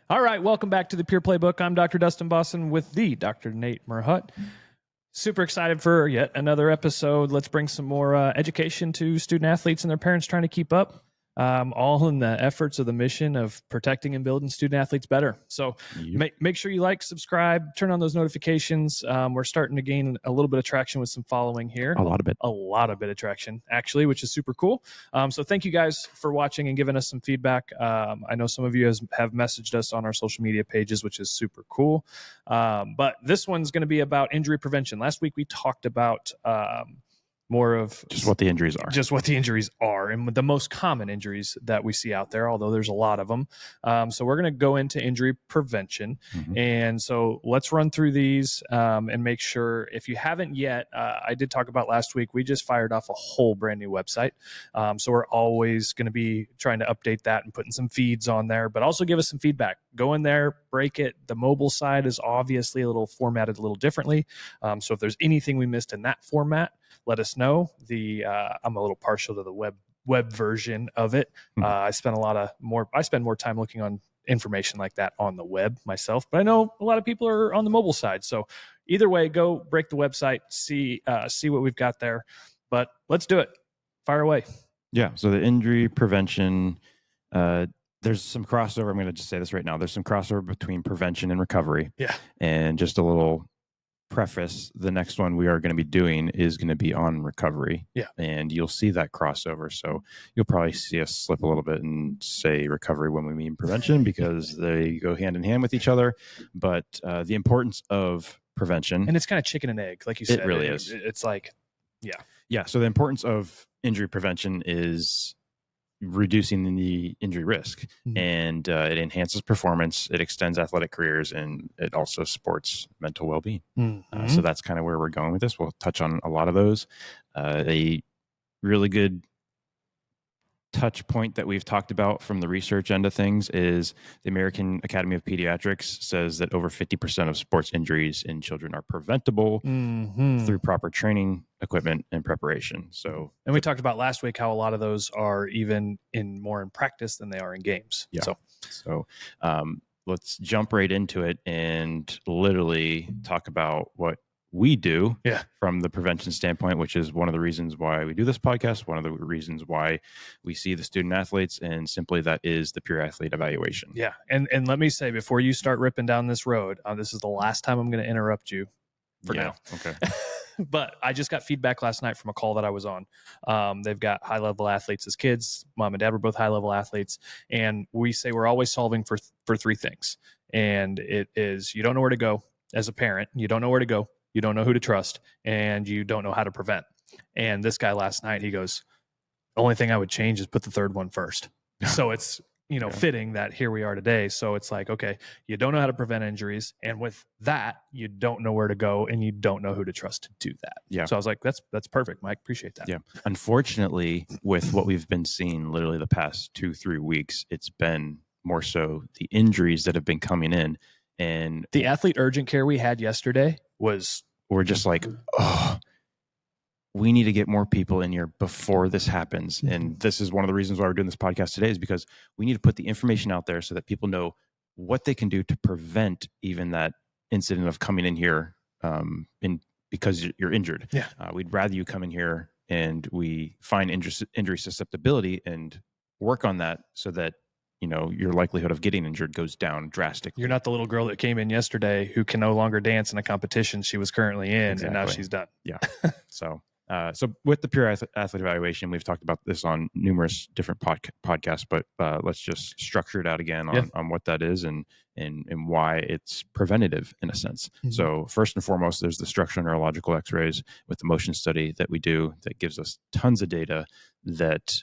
All right, welcome back to the Pure Playbook. I'm Dr. Dustin Boston with the Dr. Nate Merhut. Super excited for yet another episode. Let's bring some more education to student athletes and their parents trying to keep up, all in the efforts of the mission of protecting and building student athletes better. So make sure you like, subscribe, turn on those notifications. We're starting to gain a little bit of traction with some following here. A lot of bit of traction, actually, which is super cool. So thank you guys for watching and giving us some feedback. I know some of you have messaged us on our social media pages, which is super cool. But this one's going to be about injury prevention. Last week we talked about more of just what the injuries are, and the most common injuries that we see out there, although there's a lot of them. So we're going to go into injury prevention. And so let's run through these and make sure, if you haven't yet, I did talk about last week, we just fired off a whole brand new website. So we're always going to be trying to update that and putting some feeds on there, but also give us some feedback. Go in there, break it. The mobile side is obviously a little formatted a little differently. So if there's anything we missed in that format, let us know. I'm a little partial to the web version of it. I spend more time looking on information like that on the web myself, but I know a lot of people are on the mobile side. So either way, go break the website, see what we've got there. But let's do it. Fire away. Yeah. So the injury prevention, there's some crossover. I'm going to just say this right now. There's some crossover between prevention and recovery. Yeah. And just a little preface, the next one we are going to be doing is going to be on recovery. Yeah. And you'll see that crossover. So you'll probably see us slip a little bit and say recovery when we mean prevention because they go hand in hand with each other. But the importance of prevention. And it's kind of chicken and egg, like you said. It really is. It's like, yeah. Yeah. So the importance of injury prevention is reducing the injury risk, and it enhances performance, it extends athletic careers, and it also supports mental well-being. So that's kind of where we're going with this. We'll touch on a lot of those. A really good touch point that we've talked about from the research end of things is the American Academy of Pediatrics says that over 50% of sports injuries in children are preventable through proper training, equipment, and preparation. So, and we talked about last week how a lot of those are even more in practice than they are in games. Yeah. So let's jump right into it and literally talk about what we do from the prevention standpoint, which is one of the reasons why we do this podcast, one of the reasons why we see the student athletes, and simply that is the Pure Athlete evaluation. Yeah. And let me say, before you start ripping down this road, this is the last time I'm going to interrupt you for now. Okay. But I just got feedback last night from a call that I was on. They've got high-level athletes as kids. Mom and dad were both high-level athletes. And we say we're always solving for three things. And it is, you don't know where to go as a parent. You don't know where to go. You don't know who to trust, and you don't know how to prevent. And this guy last night, he goes, the only thing I would change is put the third one first. So it's, fitting that here we are today. So it's like, okay, you don't know how to prevent injuries. And with that, you don't know where to go, and you don't know who to trust to do that. Yeah. So I was like, that's perfect, Mike. Appreciate that. Yeah. Unfortunately, with what we've been seeing literally the past 2-3 weeks, it's been more so the injuries that have been coming in. And the athlete urgent care we had yesterday we're just like, oh, we need to get more people in here before this happens. And this is one of the reasons why we're doing this podcast today, is because we need to put the information out there so that people know what they can do to prevent even that incident of coming in here because you're injured. Yeah. We'd rather you come in here and we find injury susceptibility and work on that so that your likelihood of getting injured goes down drastically. You're not the little girl that came in yesterday who can no longer dance in a competition she was currently in, and now she's done. Yeah. So with the Pure Athlete evaluation, we've talked about this on numerous different podcasts, but let's just structure it out again on what that is and why it's preventative in a sense. So first and foremost, there's the structural neurological x-rays with the motion study that we do that gives us tons of data that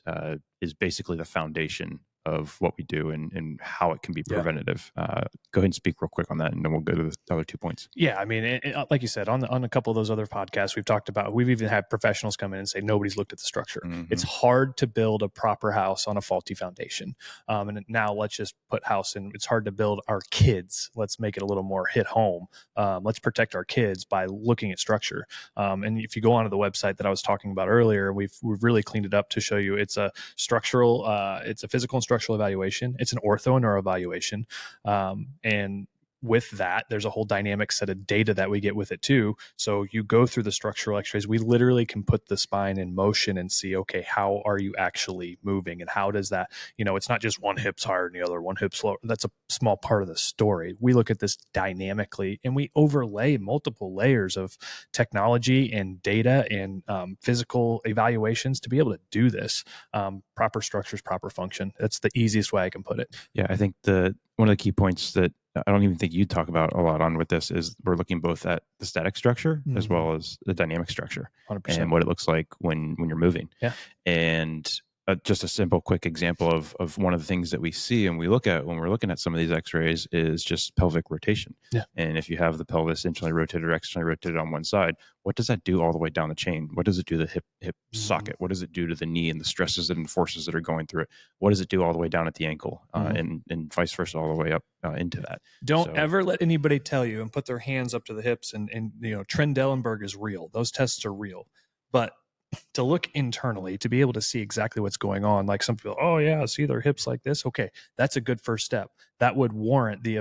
is basically the foundation of what we do and how it can be preventative. Go ahead and speak real quick on that, and then we'll go to the other 2 points. Yeah, I mean, like you said, on a couple of those other podcasts we've talked about, we've even had professionals come in and say nobody's looked at the structure. It's hard to build a proper house on a faulty foundation. And now let's just put house in. It's hard to build our kids. Let's make it a little more hit home. Let's protect our kids by looking at structure. And if you go onto the website that I was talking about earlier, we've really cleaned it up to show you it's a structural, it's a physical and structural evaluation. It's an ortho and neuro evaluation. And with that, there's a whole dynamic set of data that we get with it too. So you go through the structural x-rays. We literally can put the spine in motion and see, okay, how are you actually moving? And how does that, it's not just one hip's higher than the other, one hip's lower. That's a small part of the story. We look at this dynamically and we overlay multiple layers of technology and data and physical evaluations to be able to do this. Proper structures, proper function. That's the easiest way I can put it. Yeah, I think one of the key points that I don't even think you talk about a lot on with this is we're looking both at the static structure as well as the dynamic structure 100%. and what it looks like when you're moving. Yeah. And just a simple, quick example of one of the things that we see and we look at when we're looking at some of these x-rays is just pelvic rotation. Yeah. And if you have the pelvis internally rotated or externally rotated on one side, what does that do all the way down the chain? What does it do to the hip socket? What does it do to the knee and the stresses and forces that are going through it? What does it do all the way down at the ankle and vice versa all the way up into that? Don't ever let anybody tell you and put their hands up to the hips and Trendelenburg is real. Those tests are real. But to look internally, to be able to see exactly what's going on, like some people, oh yeah, see their hips like this. Okay, that's a good first step. That would warrant the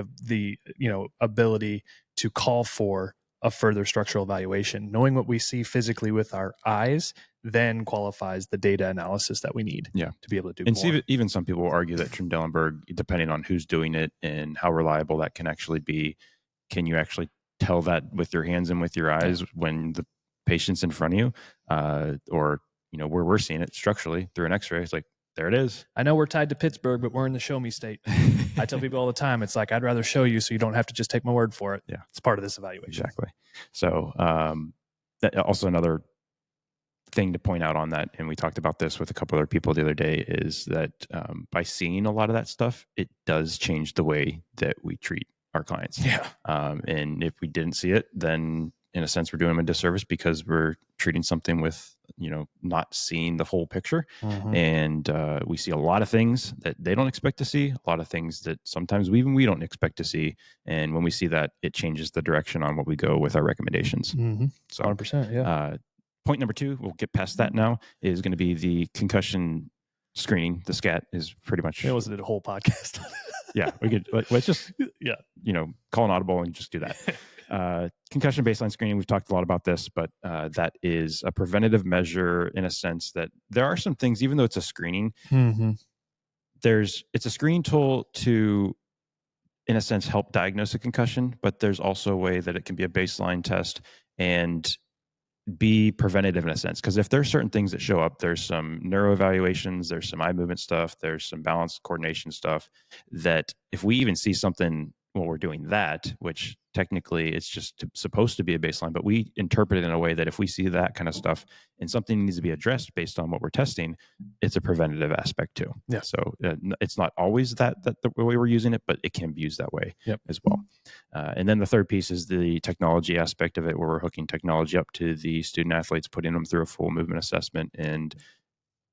ability to call for a further structural evaluation. Knowing what we see physically with our eyes then qualifies the data analysis that we need to be able to do and more. Even some people will argue that Trendelenburg, depending on who's doing it and how reliable that can actually be, can you actually tell that with your hands and with your eyes when the patient's in front of you, or where we're seeing it structurally through an x-ray? It's like, there it is. I know we're tied to Pittsburgh, but we're in the show me state. I tell people all the time, it's like, I'd rather show you so you don't have to just take my word for it. Yeah. It's part of this evaluation. Exactly. So that also another thing to point out on that, and we talked about this with a couple other people the other day, is that by seeing a lot of that stuff, it does change the way that we treat our clients. Yeah. And if we didn't see it, then in a sense, we're doing them a disservice because we're treating something with, not seeing the whole picture. And we see a lot of things that they don't expect to see, a lot of things that sometimes we don't expect to see. And when we see that, it changes the direction on what we go with our recommendations. So 100%. Yeah. Point number 2, we'll get past that now, is going to be the concussion screening. The SCAT is pretty much. It wasn't a whole podcast. Yeah, we could. Let's just call an audible and just do that. Concussion baseline screening. We've talked a lot about this, but that is a preventative measure in a sense that there are some things, even though it's a screening, it's a screening tool to, in a sense, help diagnose a concussion, but there's also a way that it can be a baseline test and be preventative in a sense. Because if there's certain things that show up, there's some neuro evaluations, there's some eye movement stuff, there's some balance coordination stuff that if we even see something while we're doing that, which technically it's just supposed to be a baseline, but we interpret it in a way that if we see that kind of stuff and something needs to be addressed based on what we're testing, it's a preventative aspect too. Yeah. So it's not always that the way we're using it, but it can be used that way as well. And then the third piece is the technology aspect of it, where we're hooking technology up to the student athletes, putting them through a full movement assessment and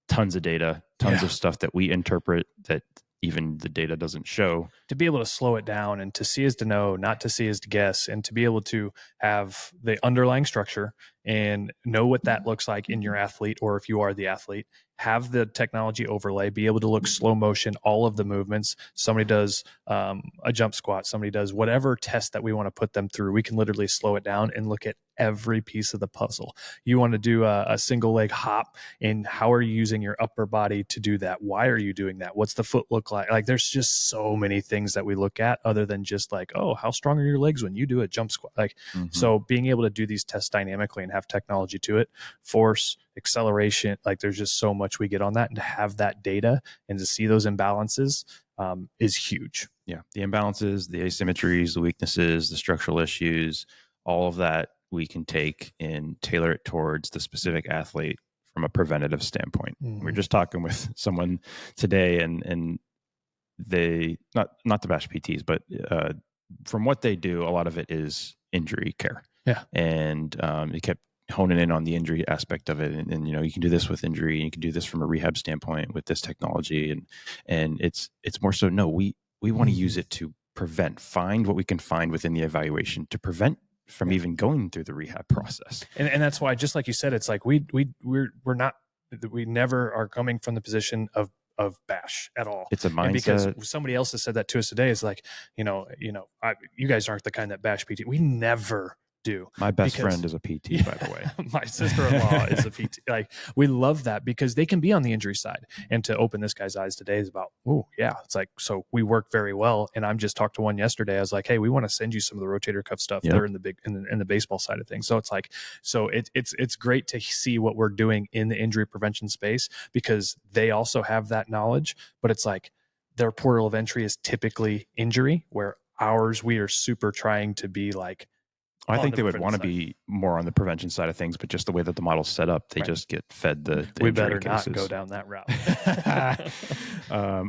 tons of data, tons of stuff that we interpret that even the data doesn't show. To be able to slow it down and to see is to know, not to see is to guess, and to be able to have the underlying structure and know what that looks like in your athlete, or if you are the athlete, have the technology overlay, be able to look slow motion, all of the movements. Somebody does a jump squat, somebody does whatever test that we want to put them through. We can literally slow it down and look at every piece of the puzzle. You want to do a single leg hop, and how are you using your upper body to do that? Why are you doing that? What's the foot look like? Like, there's just so many things that we look at other than just like, oh, how strong are your legs when you do a jump squat? Like, so being able to do these tests dynamically and have technology to it, force, acceleration, like there's just so much we get on that, and to have that data and to see those imbalances is huge. Yeah. The imbalances, the asymmetries, the weaknesses, the structural issues, all of that we can take and tailor it towards the specific athlete from a preventative standpoint. We're just talking with someone today, and they not to bash PTs, but from what they do, a lot of it is injury care. Yeah. And they kept honing in on the injury aspect of it. And you can do this with injury, and you can do this from a rehab standpoint with this technology. And it's more so, no, we want to use it to find what we can find within the evaluation to prevent from even going through the rehab process. And that's why, just like you said, it's like we're not, we never are coming from the position of of bash at all. It's a mindset. And because somebody else has said that to us today, is like, you guys aren't the kind that bash PT. We never do. My best friend is a PT, by the way. My sister-in-law is a PT. Like, we love that because they can be on the injury side. And to open this guy's eyes today is about, it's like, so we work very well. And I'm just talked to one yesterday. I was like, hey, we want to send you some of the rotator cuff stuff. They're in the baseball side of things. So it's like, it's great to see what we're doing in the injury prevention space, because they also have that knowledge, but it's like their portal of entry is typically injury, where ours, we are super trying to be like, I think they would want to be more on the prevention side of things, but just the way that the model's set up, they just get fed the we better cases. Not go down that route.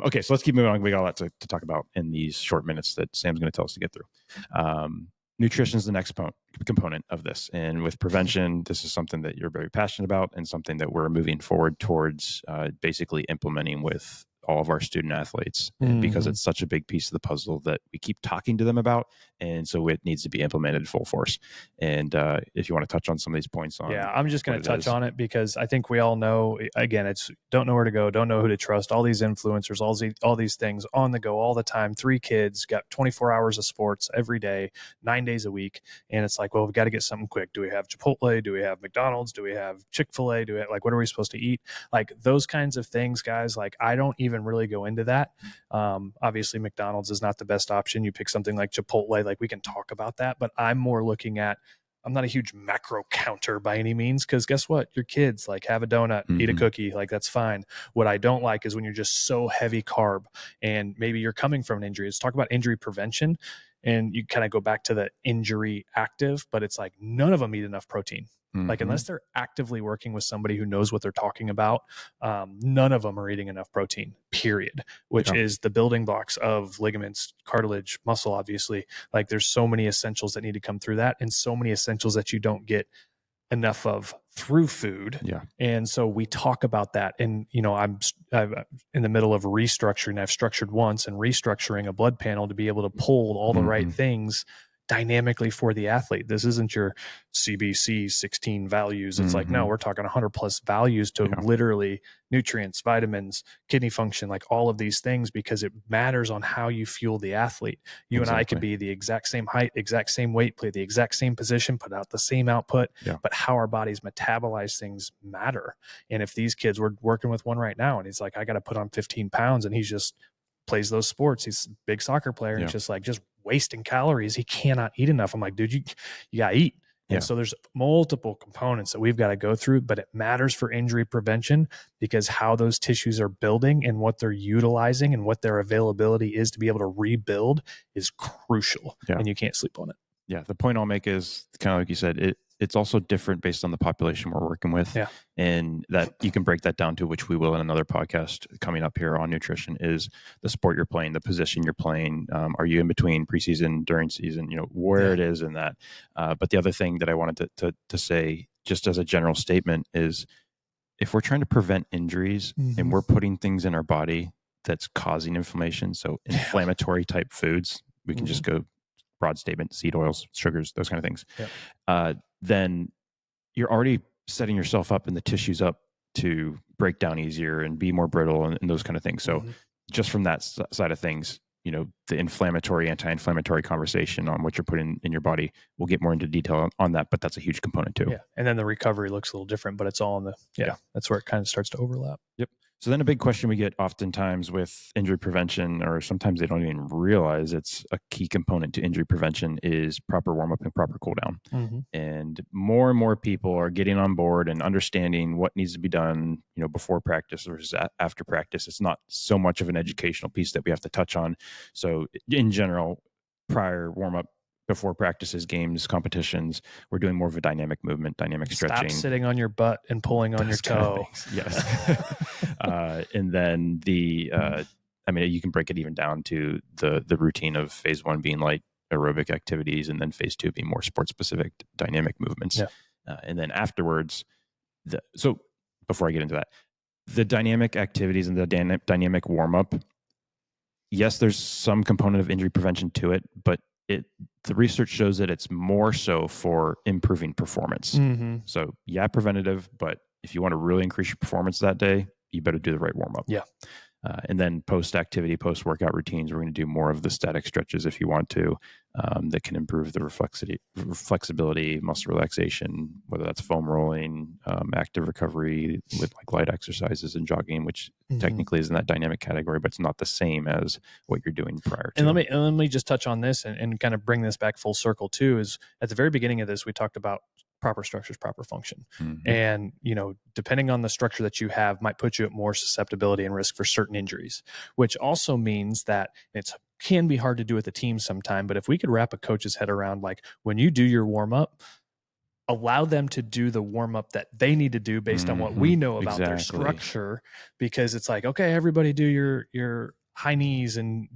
Okay, so let's keep moving on. We got a lot to talk about in these short minutes that Sam's going to tell us to get through. Nutrition is the next component of this. And with prevention, this is something that you're very passionate about and something that we're moving forward towards basically implementing with all of our student athletes, and because it's such a big piece of the puzzle that we keep talking to them about. And so it needs to be implemented full force. And if you want to touch on some of these points I'm just going to touch on it, because I think we all know, again, it's don't know where to go, don't know who to trust, all these influencers, all these things on the go all the time, 3 kids, got 24 hours of sports every day, 9 days a week. And it's like, well, we've got to get something quick. Do we have Chipotle? Do we have McDonald's? Do we have Chick-fil-A? Do we have, like, what are we supposed to eat? Like, those kinds of things, guys, like, I don't even really go into that. Obviously McDonald's is not the best option. You pick something like Chipotle, like, we can talk about that, but I'm more looking at, I'm not a huge macro counter by any means, because guess what? Your kids, like, have a donut, eat a cookie, like, that's fine. What I don't like is when you're just so heavy carb and maybe you're coming from an injury. Let's talk about injury prevention. And you kind of go back to the injury active, but it's like none of them eat enough protein. Like, unless they're actively working with somebody who knows what they're talking about, none of them are eating enough protein, period, which is the building blocks of ligaments, cartilage, muscle, obviously. Like, there's so many essentials that need to come through that, and so many essentials that you don't get enough of through food. And so we talk about that. And, I'm in the middle of restructuring. I've structured once and restructuring a blood panel to be able to pull all the right things dynamically for the athlete. This isn't your CBC 16 values. It's like, no, we're talking 100 plus values to literally nutrients, vitamins, kidney function, like all of these things, because it matters on how you fuel the athlete. You and I could be the exact same height, exact same weight, play the exact same position, put out the same output, but how our bodies metabolize things matter. And if these kids, we're working with one right now, and he's like, I got to put on 15 pounds, and he's just plays those sports. He's a big soccer player, and just wasting calories. He cannot eat enough. I'm like, dude, you gotta eat. And so there's multiple components that we've got to go through, but it matters for injury prevention, because how those tissues are building and what they're utilizing and what their availability is to be able to rebuild is crucial. And you can't sleep on it. The point I'll make is kind of like you said, it's also different based on the population we're working with. And that you can break that down to, which we will in another podcast coming up here on nutrition, is the sport you're playing, the position you're playing. Are you in between preseason, during season, where it is in that. But the other thing that I wanted to say, just as a general statement, is if we're trying to prevent injuries and we're putting things in our body that's causing inflammation, so inflammatory type foods, we can just go broad statement, seed oils, sugars, those kind of things, then you're already setting yourself up and the tissues up to break down easier and be more brittle and those kind of things. So just from that side of things, the inflammatory, anti-inflammatory conversation on what you're putting in your body, we'll get more into detail on that, but that's a huge component too. And then the recovery looks a little different, but it's all in the, that's where it kind of starts to overlap. So then a big question we get oftentimes with injury prevention, or sometimes they don't even realize it's a key component to injury prevention, is proper warm-up and proper cool-down. And more people are getting on board and understanding what needs to be done, before practice versus after practice. It's not so much of an educational piece that we have to touch on. So in general, prior warm-up, before practices, games, competitions, we're doing more of a dynamic movement, dynamic stretching. Stop sitting on your butt and pulling on your toe. And then you can break it even down to the routine of phase 1 being like aerobic activities, and then phase 2 being more sports specific dynamic movements. And then afterwards, so before I get into that, the dynamic activities and the dynamic warm up, yes, there's some component of injury prevention to it, but the research shows that it's more so for improving performance. So preventative, but if you want to really increase your performance that day, you better do the right warm up. And then post-activity, post-workout routines, we're going to do more of the static stretches if you want to, that can improve the flexibility, muscle relaxation, whether that's foam rolling, active recovery with like light exercises and jogging, which technically is in that dynamic category, but it's not the same as what you're doing prior to. And let me just touch on this and kind of bring this back full circle too. Is at the very beginning of this, we talked about proper structures, proper function. And, depending on the structure that you have might put you at more susceptibility and risk for certain injuries, which also means that it can be hard to do with the team sometime. But if we could wrap a coach's head around, like when you do your warm up, allow them to do the warm up that they need to do based on what we know about their structure, because it's like, okay, everybody do your high knees and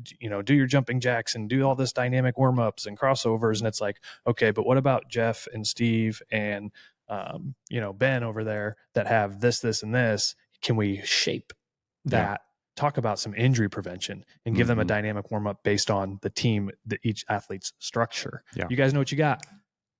do your jumping jacks and do all this dynamic warm ups and crossovers, and it's like, okay, but what about Jeff and Steve and Ben over there that have this and this? Can we shape that? Talk about some injury prevention and give them a dynamic warm up based on the team, each athlete's structure. You guys know what you got.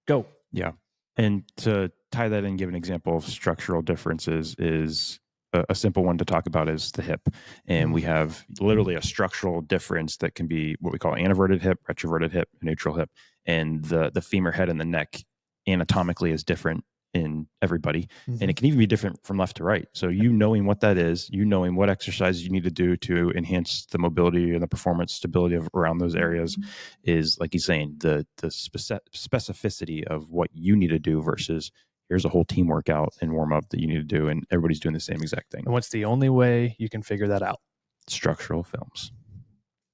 Go. Yeah. And to tie that in, give an example of structural differences is a simple one to talk about is the hip. And we have literally a structural difference that can be what we call anteverted hip, retroverted hip, neutral hip. And the femur head and the neck anatomically is different in everybody. And it can even be different from left to right. So knowing what that is, knowing what exercises you need to do to enhance the mobility and the performance stability of around those areas is, like he's saying, the specificity of what you need to do versus here's a whole team workout and warm up that you need to do, and everybody's doing the same exact thing. And what's the only way you can figure that out? Structural films.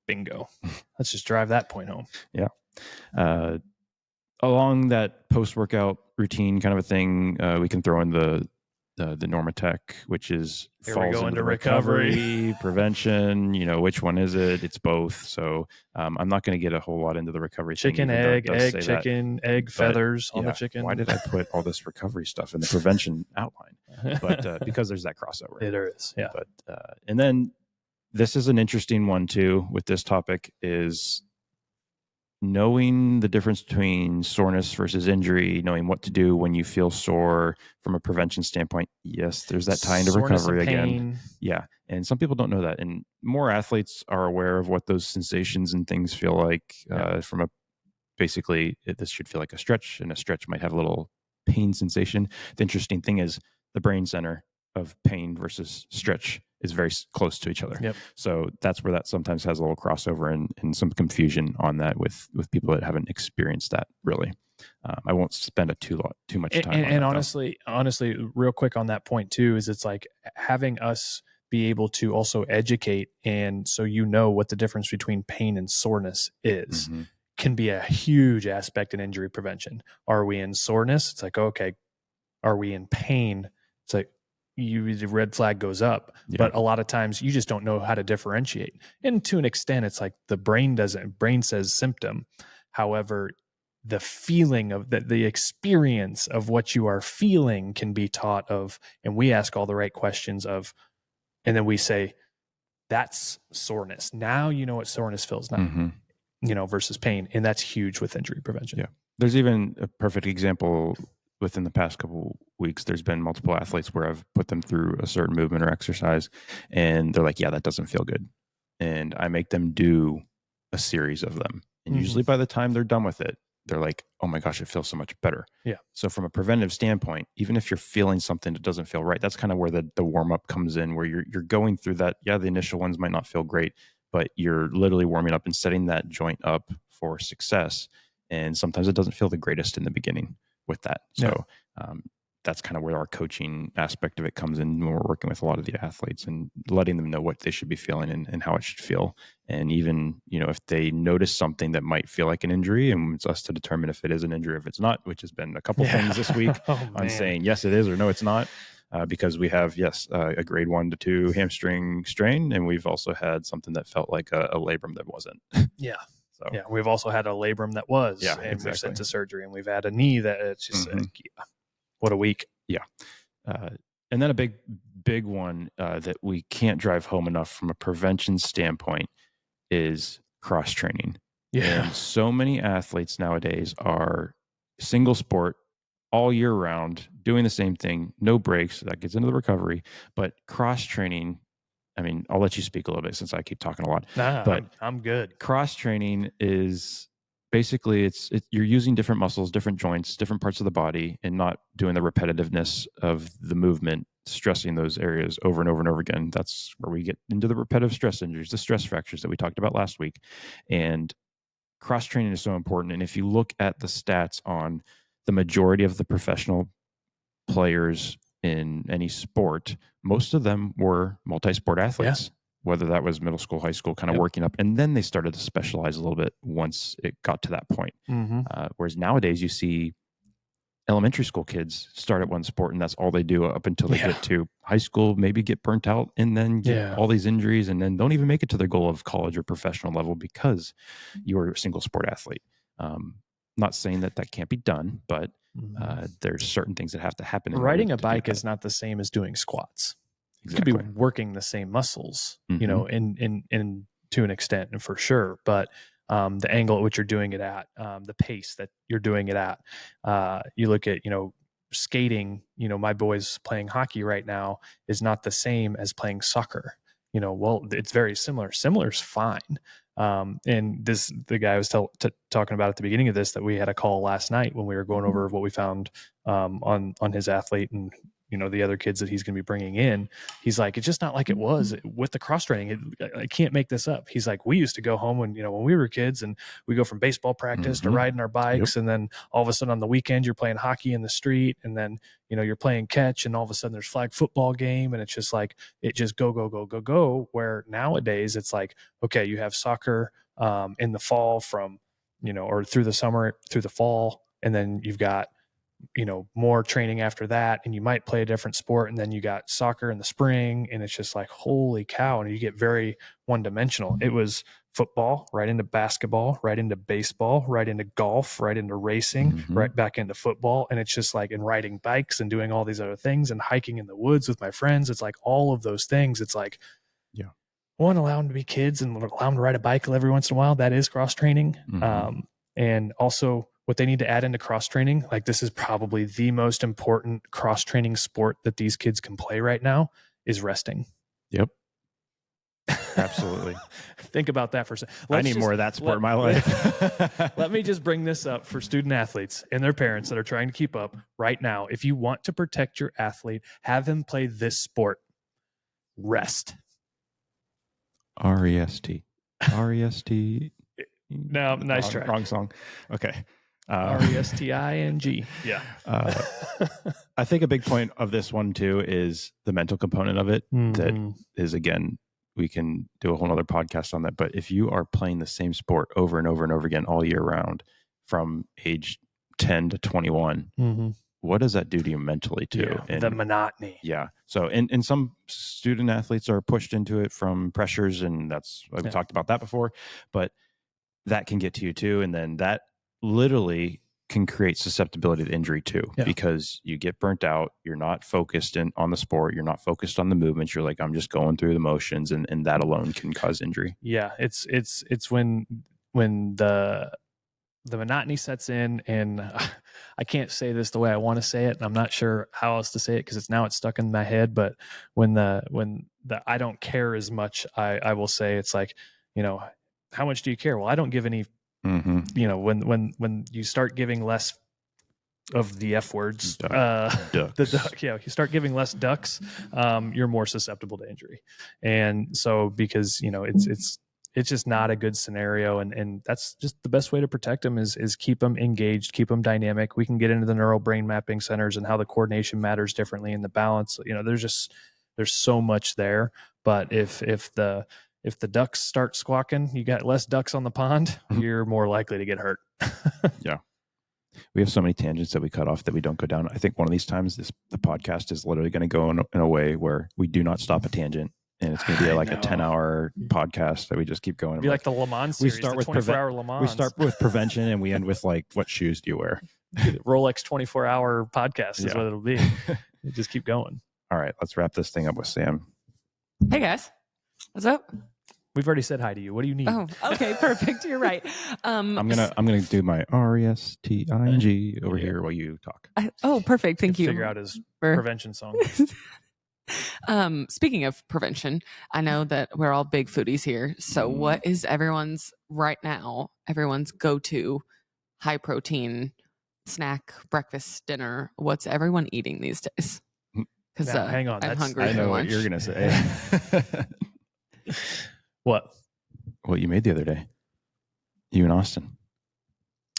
Bingo. Let's just drive that point home. Yeah. Along that post-workout routine kind of a thing, we can throw in the Normatec, which is falls into recovery, prevention. Which one is it? It's both. So I'm not going to get a whole lot into the recovery chicken, thing. Egg, chicken, egg, feathers on the chicken. Why did I put all this recovery stuff in the prevention outline? But because there's that crossover. There is, yeah. But and then this is an interesting one too with this topic is knowing the difference between soreness versus injury, knowing what to do when you feel sore from a prevention standpoint. Yes, there's that tie into recovery again. Yeah. And some people don't know that. And more athletes are aware of what those sensations and things feel like from a basically, this should feel like a stretch, and a stretch might have a little pain sensation. The interesting thing is the brain center of pain versus stretch is very close to each other. So that's where that sometimes has a little crossover and some confusion on that with people that haven't experienced that really. I won't spend too much time on and that, honestly, real quick on that point too, is it's like having us be able to also educate, and so what the difference between pain and soreness is can be a huge aspect in injury prevention. Are we in soreness? It's like, okay. Are we in pain? It's like, the red flag goes up, but a lot of times you just don't know how to differentiate. And to an extent, it's like the brain says symptom. However, the feeling of the experience of what you are feeling can be taught of, and we ask all the right questions of, and then we say, that's soreness. Now you know what soreness feels now, versus pain. And that's huge with injury prevention. Yeah. There's even a perfect example within the past couple weeks. There's been multiple athletes where I've put them through a certain movement or exercise and they're like, yeah, that doesn't feel good. And I make them do a series of them. And usually by the time they're done with it, they're like, oh my gosh, it feels so much better. Yeah. So from a preventive standpoint, even if you're feeling something that doesn't feel right, that's kind of where the warm up comes in, where you're going through that. Yeah, the initial ones might not feel great, but you're literally warming up and setting that joint up for success. And sometimes it doesn't feel the greatest in the beginning with that. So that's kind of where our coaching aspect of it comes in when we're working with a lot of the athletes and letting them know what they should be feeling and how it should feel. And even, if they notice something that might feel like an injury, and it's us to determine if it is an injury, if it's not, which has been a couple things this week on saying, yes, it is, or no, it's not. Because we have, a grade 1 to 2 hamstring strain. And we've also had something that felt like a labrum that wasn't. Yeah. So, we've also had a labrum that was, and we've sent to surgery, and we've had a knee that it's just, what a week. Yeah. And then a big one that we can't drive home enough from a prevention standpoint is cross training. Yeah. And so many athletes nowadays are single sport all year round, doing the same thing, no breaks. That gets into the recovery, but cross training I mean, I'll let you speak a little bit since I keep talking a lot. Nah, but I'm good. Cross training is basically you're using different muscles, different joints, different parts of the body, and not doing the repetitiveness of the movement, stressing those areas over and over and over again. That's where we get into the repetitive stress injuries, the stress fractures that we talked about last week. And cross training is so important. And if you look at the stats on the majority of the professional players in any sport, most of them were multi-sport athletes, whether that was middle school, high school, kind of working up. And then they started to specialize a little bit once it got to that point. Whereas nowadays you see elementary school kids start at one sport and that's all they do up until they get to high school, maybe get burnt out and then get all these injuries and then don't even make it to their goal of college or professional level because you were a single sport athlete. Not saying that can't be done, but there's certain things that have to happen. Riding a bike is not the same as doing squats. Exactly. You could be working the same muscles, you know, in to an extent and for sure, but the angle at which you're doing it at, the pace that you're doing it at. You look at, you know, skating, you know, my boys playing hockey right now is not the same as playing soccer. You know, well, it's very similar. Similar is fine. And the guy I was talking about at the beginning of this, that we had a call last night when we were going over what we found on his athlete and, you know, the other kids that he's going to be bringing in. He's like, it's just not like it was with the cross training. I can't make this up. He's like, we used to go home when we were kids and we go from baseball practice to riding our bikes. And then all of a sudden on the weekend, you're playing hockey in the street. And then, you know, you're playing catch and all of a sudden there's flag football game. And it's just like, it just go. Where nowadays it's like, okay, you have soccer in the fall from, you know, or through the summer, through the fall. And then you've got, you know, more training after that, and you might play a different sport, and then you got soccer in the spring, and it's just like, holy cow. And you get very one-dimensional. It was football, right into basketball, right into baseball, right into golf, right into racing, right back into football. And it's just like, in riding bikes and doing all these other things and hiking in the woods with my friends. It's like all of those things. It's like, one, allow them to be kids and allow them to ride a bike every once in a while. That is cross training. And also, what they need to add into cross training, like, this is probably the most important cross training sport that these kids can play right now, is resting. Yep. Absolutely. Think about that for a second. I need more of that sport in my life. Let me just bring this up for student athletes and their parents that are trying to keep up right now. If you want to protect your athlete, have him play this sport. Rest. R-E-S-T. R-E-S-T. No, nice try. Wrong song. Okay. R-E-S-T-I-N-G. Yeah. I think a big point of this one too is the mental component of it. That is, again, we can do a whole nother podcast on that. But if you are playing the same sport over and over and over again all year round from age 10 to 21, what does that do to you mentally too? And the monotony. Yeah. So, and some student athletes are pushed into it from pressures, and that's, we talked about that before, but that can get to you too. And then that literally can create susceptibility to injury too, because you get burnt out. You're not focused on the sport. You're not focused on the movements. You're like, I'm just going through the motions, and that alone can cause injury. Yeah. It's when the monotony sets in, and I can't say this the way I want to say it, and I'm not sure how else to say it because it's stuck in my head. But when the I don't care as much, I will say, it's like, you know, how much do you care? Well, I don't give any. You know, when you start giving less of the F words, you start giving less ducks, you're more susceptible to injury. And so, because, you know, it's just not a good scenario, and that's just the best way to protect them is keep them engaged, keep them dynamic. We can get into the neural brain mapping centers and how the coordination matters differently and the balance. You know, there's so much there. But if the ducks start squawking, you got less ducks on the pond, you're more likely to get hurt. Yeah. We have so many tangents that we cut off that we don't go down. I think one of these times the podcast is literally going to go in a way where we do not stop a tangent. And it's going to be like a 10-hour podcast that we just keep going. It'd be like the Le Mans series, we start with 24-hour Le Mans. We start with prevention and we end with like, what shoes do you wear? Rolex 24-hour podcast is what it'll be. You just keep going. All right, let's wrap this thing up with Sam. Hey guys, what's up? We've already said hi to you. What do you need? Oh, okay, perfect. You're right. I'm gonna do my RESTING over here while you talk. Perfect. Thank you. Figure out his prevention song. Speaking of prevention, I know that we're all big foodies here. So what is everyone's go-to high protein snack, breakfast, dinner? What's everyone eating these days? Because Now, hang on, I'm hungry I for know what lunch. you're gonna say. What? What you made the other day? You and Austin.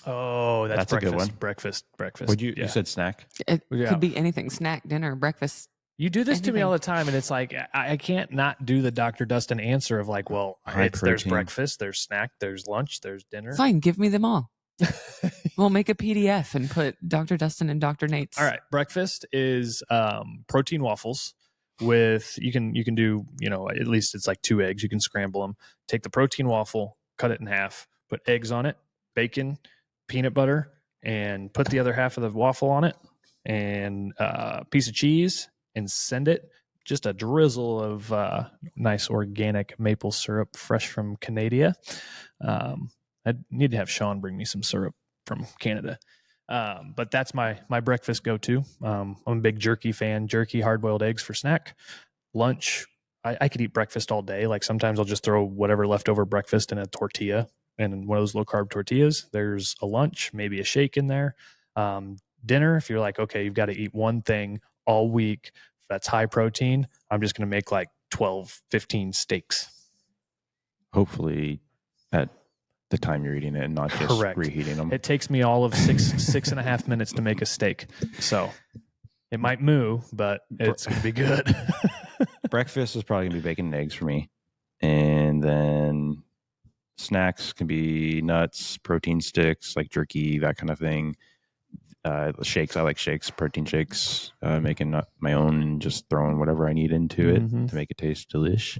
Oh, that's That's a good breakfast. one. Breakfast. Would you? Yeah. You said snack. It Yeah. could be anything: snack, dinner, breakfast. You do this to me Anything. all the time, and it's like I can't not do the Dr. Dustin answer of like, well, High there's protein. breakfast, there's snack, there's lunch, there's dinner. Fine, give me them all. We'll make a PDF and put Dr. Dustin and Dr. Nate's. All right, breakfast is protein waffles with you can do at least it's like 2 eggs. You can scramble them. Take the protein waffle, cut it in half, put eggs on it, bacon, peanut butter, and put the other half of the waffle on it, and a piece of cheese, and send it. Just a drizzle of nice organic maple syrup, fresh from Canada. I need to have Sean bring me some syrup from Canada. But that's my breakfast go-to. I'm a big jerky fan. Jerky, hard-boiled eggs for snack. Lunch, I could eat breakfast all day. Like sometimes I'll just throw whatever leftover breakfast in a tortilla, and in one of those low-carb tortillas, there's a lunch, maybe a shake in there. Dinner, if you're like, okay, you've got to eat one thing all week that's high protein, I'm just going to make like 12, 15 steaks. Hopefully at the time you're eating it and not just Correct. reheating them. It takes me all of 6.5 minutes to make a steak. So it might moo, but it's going to be good. Breakfast is probably going to be bacon and eggs for me. And then snacks can be nuts, protein sticks, like jerky, that kind of thing. Shakes, I like shakes, protein shakes, making my own and just throwing whatever I need into it to make it taste delish.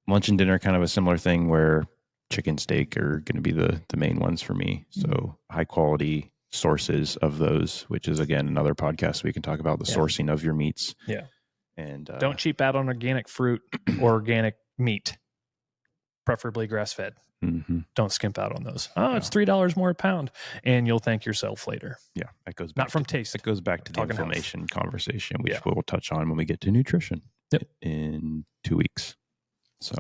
Lunch and dinner, kind of a similar thing where chicken, steak are going to be the main ones for me. So high quality sources of those, which is again another podcast we can talk about the sourcing of your meats. Yeah. And don't cheap out on organic fruit or organic meat, preferably grass fed. Don't skimp out on those. It's $3 more a pound, and you'll thank yourself later. Yeah, that goes back not from taste. It goes back to the Talking inflammation health. conversation, which we'll touch on when we get to nutrition in 2 weeks. So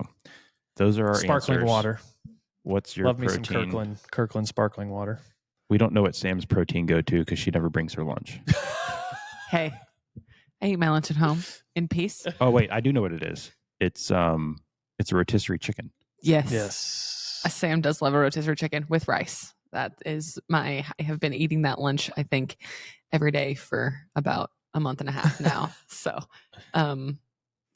those are our sparkling answers. Water. What's your Love protein? me some Kirkland sparkling water. We don't know what Sam's protein go to because she never brings her lunch. Hey, I eat my lunch at home in peace. Oh wait, I do know what it is. It's a rotisserie chicken. Yes. Sam does love a rotisserie chicken with rice. That is I have been eating that lunch, I think, every day for about a month and a half now. So,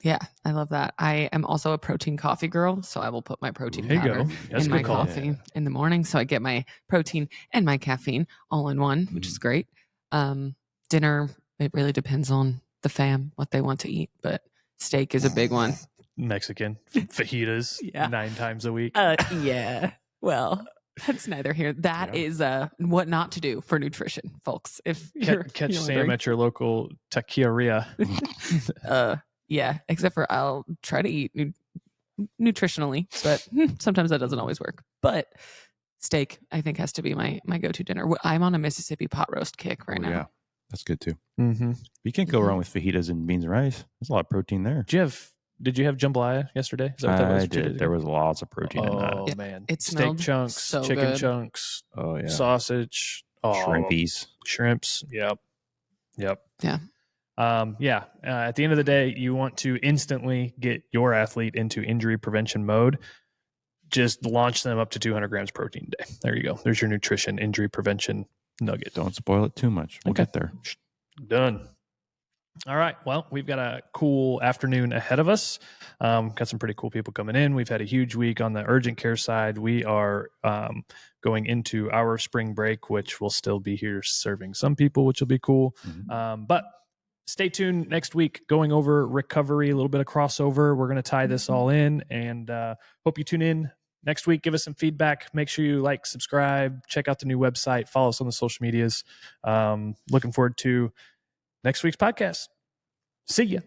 yeah, I love that. I am also a protein coffee girl, so I will put my protein powder in my coffee in the morning. So I get my protein and my caffeine all in one, which is great. Dinner, it really depends on the fam, what they want to eat, but steak is a big one. Mexican fajitas 9 times a week. Yeah. Well, that's neither here. That is what not to do for nutrition, folks. If you're catch Sam at your local taqueria. Yeah, except for I'll try to eat nutritionally, but sometimes that doesn't always work. But steak, I think, has to be my go-to dinner. I'm on a Mississippi pot roast kick right now. Yeah, that's good too. You can't go wrong with fajitas and beans and rice. There's a lot of protein there. Did you have jambalaya yesterday? Is that what that was? I did. There was lots of protein in that. Oh man, it steak chunks, so chicken good. chunks, Sausage, shrimps. Yep. Yeah. At the end of the day, you want to instantly get your athlete into injury prevention mode. Just launch them up to 200 grams protein a day. There you go. There's your nutrition injury prevention nugget. Don't spoil it too much. We'll get there. Done. All right. Well, we've got a cool afternoon ahead of us. Got some pretty cool people coming in. We've had a huge week on the urgent care side. We are going into our spring break, which will still be here serving some people, which will be cool. But stay tuned next week, going over recovery, a little bit of crossover. We're going to tie this all in, and hope you tune in next week. Give us some feedback. Make sure you like, subscribe, check out the new website, follow us on the social medias. Looking forward to next week's podcast. See ya.